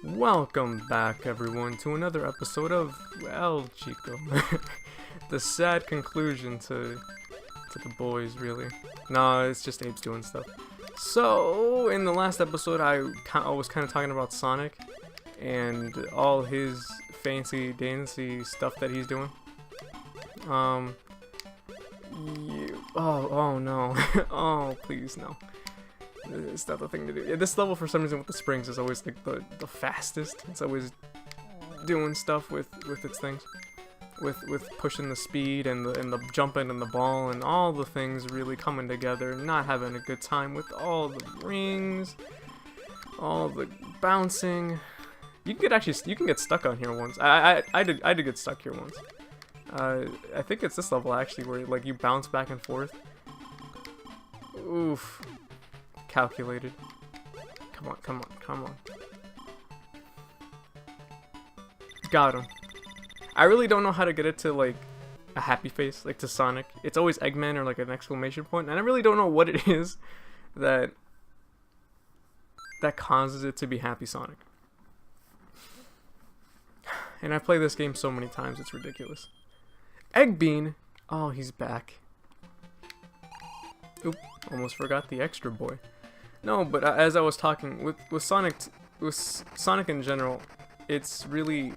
Welcome back, everyone, to another episode of Chico. The sad conclusion to the boys, really. Nah, it's just Abe's doing stuff. So, in the last episode, I was kind of talking about Sonic and all his fancy-dancy stuff that he's doing. Oh no. Oh, please, no. It's not the thing to do. Yeah, this level, for some reason, with the springs is always like the fastest. It's always doing stuff with its things, with pushing the speed and the jumping and the ball and all the things really coming together. Not having a good time with all the rings, all the bouncing. You can get stuck on here once. I did get stuck here once. I think it's this level actually where like you bounce back and forth. Oof. Calculated. Come on. Got him. I really don't know how to get it to like a happy face, like to Sonic. It's always Eggman or like an exclamation point, and I really don't know what it is that causes it to be Happy Sonic. And I've played this game so many times, it's ridiculous. Egg Bean! Oh, he's back. Oop, almost forgot the extra boy. No, but as I was talking, with Sonic in general, it's really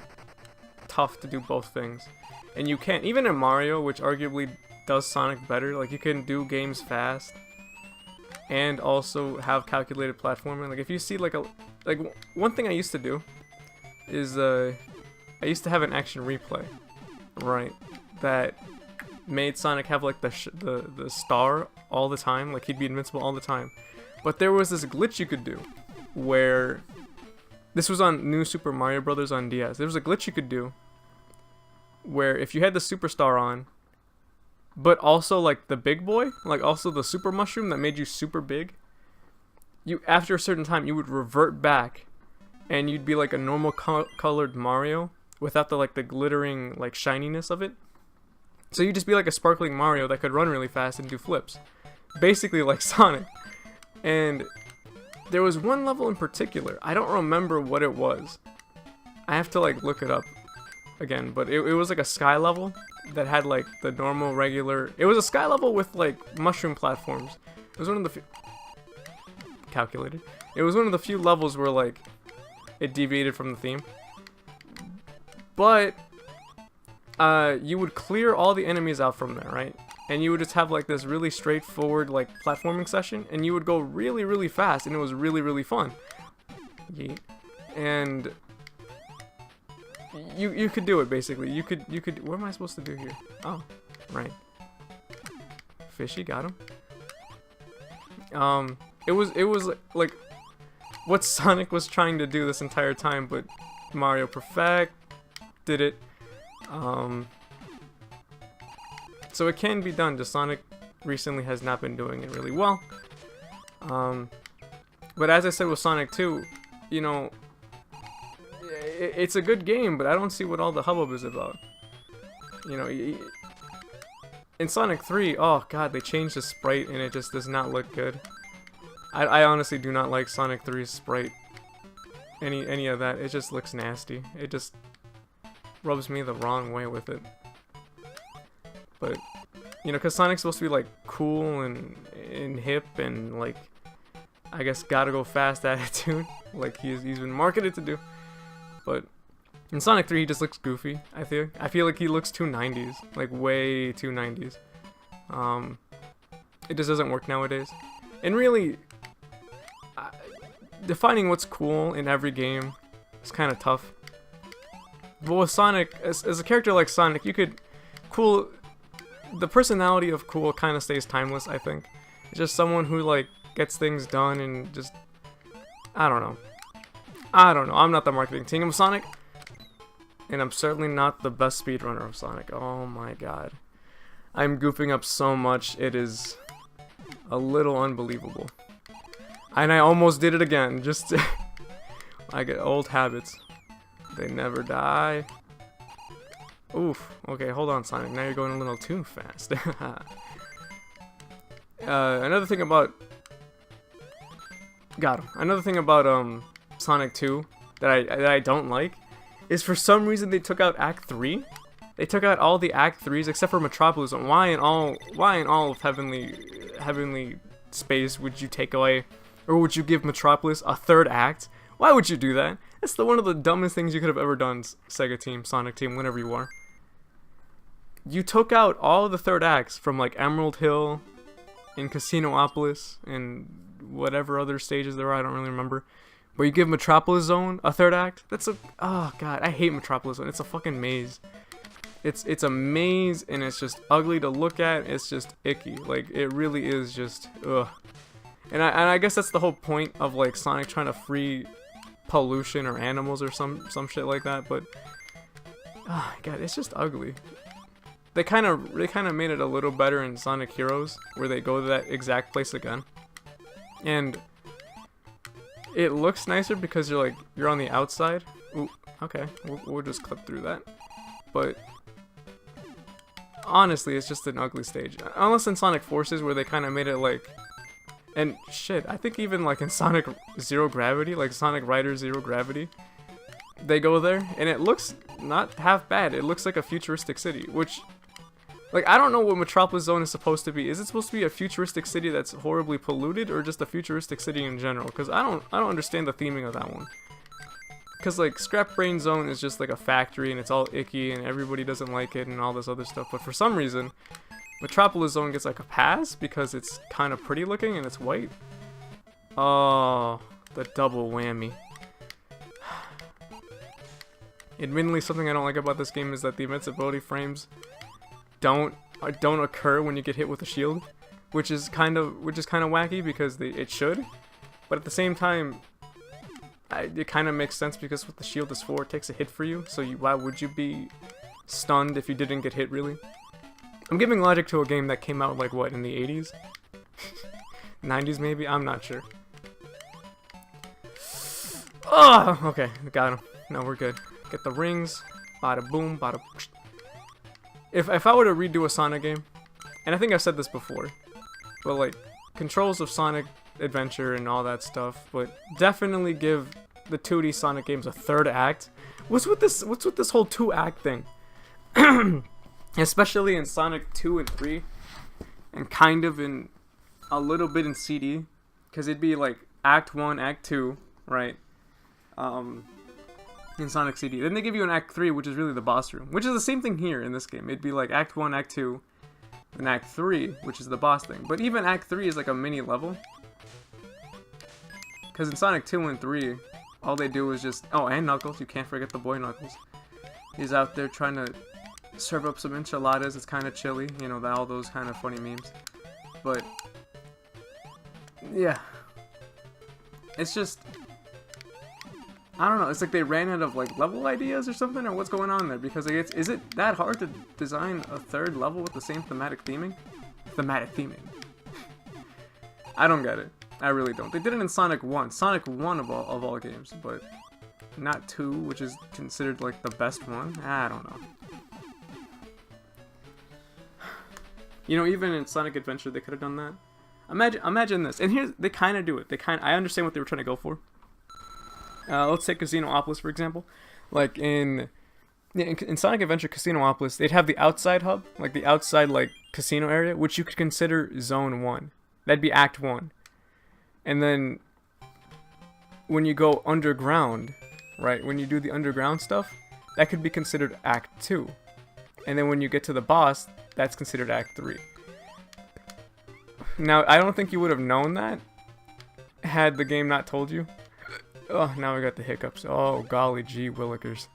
tough to do both things. And you can't, even in Mario, which arguably does Sonic better, like you can do games fast and also have calculated platforming. Like if you see like one thing I used to do is I used to have an action replay, right, that made Sonic have like the star all the time, like he'd be invincible all the time. But there was this glitch you could do where this was on New Super Mario Bros. On DS. There was a glitch you could do where if you had the superstar on, but also like the big boy, like also the super mushroom that made you super big, you after a certain time you would revert back and you'd be like a normal colored Mario without the glittering like shininess of it. So you'd just be like a sparkling Mario that could run really fast and do flips. Basically like Sonic. And there was one level in particular, I don't remember what it was. I have to like look it up again, but it was like a sky level that had like the normal regular, it was a sky level with like mushroom platforms. It was one of the few, calculated. It was one of the few levels where like it deviated from the theme. But you would clear all the enemies out from there, right? And you would just have like this really straightforward like platforming session, and you would go really, really fast, and it was really, really fun. Yeet. And you could do it basically. You could. What am I supposed to do here? Oh, right. Fishy, got him. It was like what Sonic was trying to do this entire time, but Mario perfected it. So it can be done, just Sonic recently has not been doing it really well. But as I said with Sonic 2, you know, it's a good game, but I don't see what all the hubbub is about. You know, in Sonic 3, oh god, they changed the sprite and it just does not look good. I honestly do not like Sonic 3's sprite. Any of that, it just looks nasty. It just rubs me the wrong way with it. But, you know, because Sonic's supposed to be, like, cool and hip and, like, I guess gotta go fast attitude, like he's been marketed to do. But in Sonic 3, he just looks goofy, I feel like he looks too 90s, like, way too 90s. It just doesn't work nowadays. And really, defining what's cool in every game is kind of tough. But with Sonic, as a character like Sonic, you could the personality of cool kind of stays timeless, I think. It's just someone who like gets things done and just I don't know. I'm not the marketing team of Sonic, and I'm certainly not the best speedrunner of Sonic. Oh my god. I'm goofing up so much, it is a little unbelievable. And I almost did it again, just I get old habits. They never die. Oof. Okay, hold on, Sonic. Now you're going a little too fast. Another thing about Sonic 2 that I don't like is for some reason they took out Act 3. They took out all the Act 3s except for Metropolis. And why in all of Heavenly Space would you take away, or would you give Metropolis a third act? Why would you do that? That's one of the dumbest things you could have ever done, Sega team, Sonic team, whenever you are. You took out all the third acts from like Emerald Hill and Casinopolis and whatever other stages there are, I don't really remember. But you give Metropolis Zone a third act? Oh god, I hate Metropolis Zone. It's a fucking maze. It's a maze, and it's just ugly to look at. It's just icky. Like, it really is just ugh. And I guess that's the whole point of like Sonic trying to free pollution or animals or some shit like that. But oh god, it's just ugly. They kind of made it a little better in Sonic Heroes, where they go to that exact place again, and it looks nicer because you're on the outside. Ooh, okay, we'll just clip through that. But honestly, it's just an ugly stage. Unless in Sonic Forces, where they kind of made it like, and shit, I think even like in Sonic Zero Gravity, like Sonic Rider Zero Gravity, they go there and it looks not half bad. It looks like a futuristic city, which, like, I don't know what Metropolis Zone is supposed to be. Is it supposed to be a futuristic city that's horribly polluted, or just a futuristic city in general? Because I don't understand the theming of that one. Because like Scrap Brain Zone is just like a factory and it's all icky and everybody doesn't like it and all this other stuff. But for some reason, Metropolis Zone gets like a pass because it's kind of pretty looking and it's white. Oh, the double whammy. Admittedly, something I don't like about this game is that the invincibility frames don't occur when you get hit with a shield, which is kind of wacky because it should, but at the same time, it kind of makes sense because what the shield is for, it takes a hit for you. So why would you be stunned if you didn't get hit? Really, I'm giving logic to a game that came out like what, in the 80s, 90s maybe. I'm not sure. Oh, okay, got him. No, we're good. Get the rings. Bada boom, bada. If I were to redo a Sonic game, and I think I've said this before, but like controls of Sonic Adventure and all that stuff, but definitely give the 2D Sonic games a third act. What's with this whole 2-act thing? Especially in Sonic 2 and 3, and kind of in a little bit in CD, because it'd be like Act 1, Act 2, right? In Sonic CD. Then they give you an Act 3, which is really the boss room, which is the same thing here in this game. It'd be like Act 1, Act 2, and Act 3, which is the boss thing. But even Act 3 is like a mini level. Because in Sonic 2 and 3, all they do is just... Oh, and Knuckles. You can't forget the boy Knuckles. He's out there trying to serve up some enchiladas. It's kind of chilly. You know, all those kind of funny memes. But, yeah. It's just... I don't know. It's like they ran out of like level ideas or something, or what's going on there? Because like, is it that hard to design a third level with the same thematic theming? I don't get it. I really don't. They did it in Sonic 1. Sonic 1 of all games, but not 2, which is considered like the best one. I don't know. You know, even in Sonic Adventure, they could have done that. Imagine this. And here's, they kind of do it. I understand what they were trying to go for. Let's take Casinopolis, for example. Like in Sonic Adventure Casinopolis, they'd have the outside hub, like the outside like casino area, which you could consider Zone 1. That'd be Act 1. And then when you go underground, right, when you do the underground stuff, that could be considered Act 2. And then when you get to the boss, that's considered Act 3. Now, I don't think you would have known that had the game not told you. Oh, now we got the hiccups. Oh, golly gee willikers.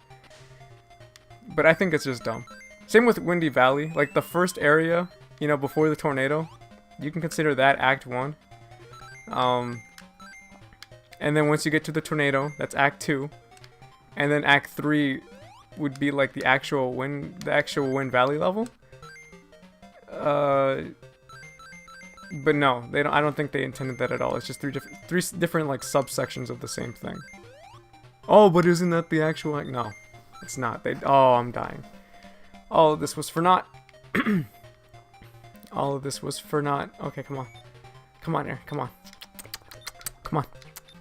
But I think it's just dumb. Same with Windy Valley. Like, the first area, you know, before the tornado, you can consider that Act 1. And then once you get to the tornado, that's Act 2. And then Act 3 would be like the actual Wind Valley level. But no, they don't. I don't think they intended that at all. It's just three different like subsections of the same thing. Oh, but isn't that the actual? Like, no, it's not. Oh, I'm dying. All of this was for naught. All of this was for naught. Okay, come on, come on, Air, come on, come on,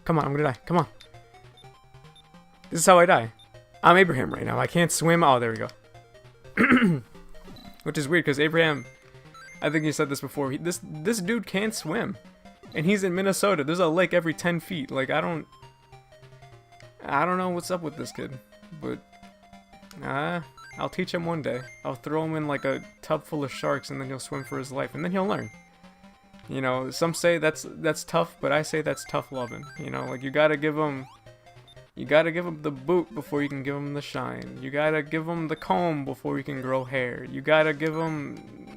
come on. I'm gonna die. Come on. This is how I die. I'm Abraham right now. I can't swim. Oh, there we go. Which is weird because Abraham, I think you said this before. This dude can't swim, and he's in Minnesota. There's a lake every 10 feet. Like I don't know what's up with this kid, but I'll teach him one day. I'll throw him in like a tub full of sharks, and then he'll swim for his life, and then he'll learn. You know, some say that's tough, but I say that's tough loving. You know, like you gotta give him the boot before you can give him the shine. You gotta give him the comb before he can grow hair. You gotta give him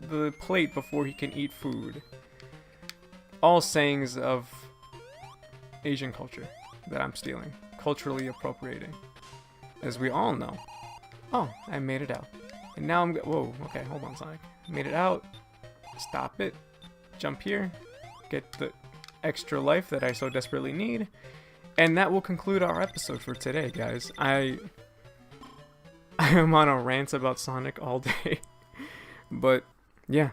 the plate before he can eat food. All sayings of Asian culture that I'm stealing, culturally appropriating, as we all know. Oh, I made it out, and now whoa. Okay, hold on, Sonic. Made it out. Stop it. Jump here, get the extra life that I so desperately need, and that will conclude our episode for today, guys. I am on a rant about Sonic all day, but yeah,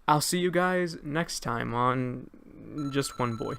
I'll see you guys next time on Just One Boy.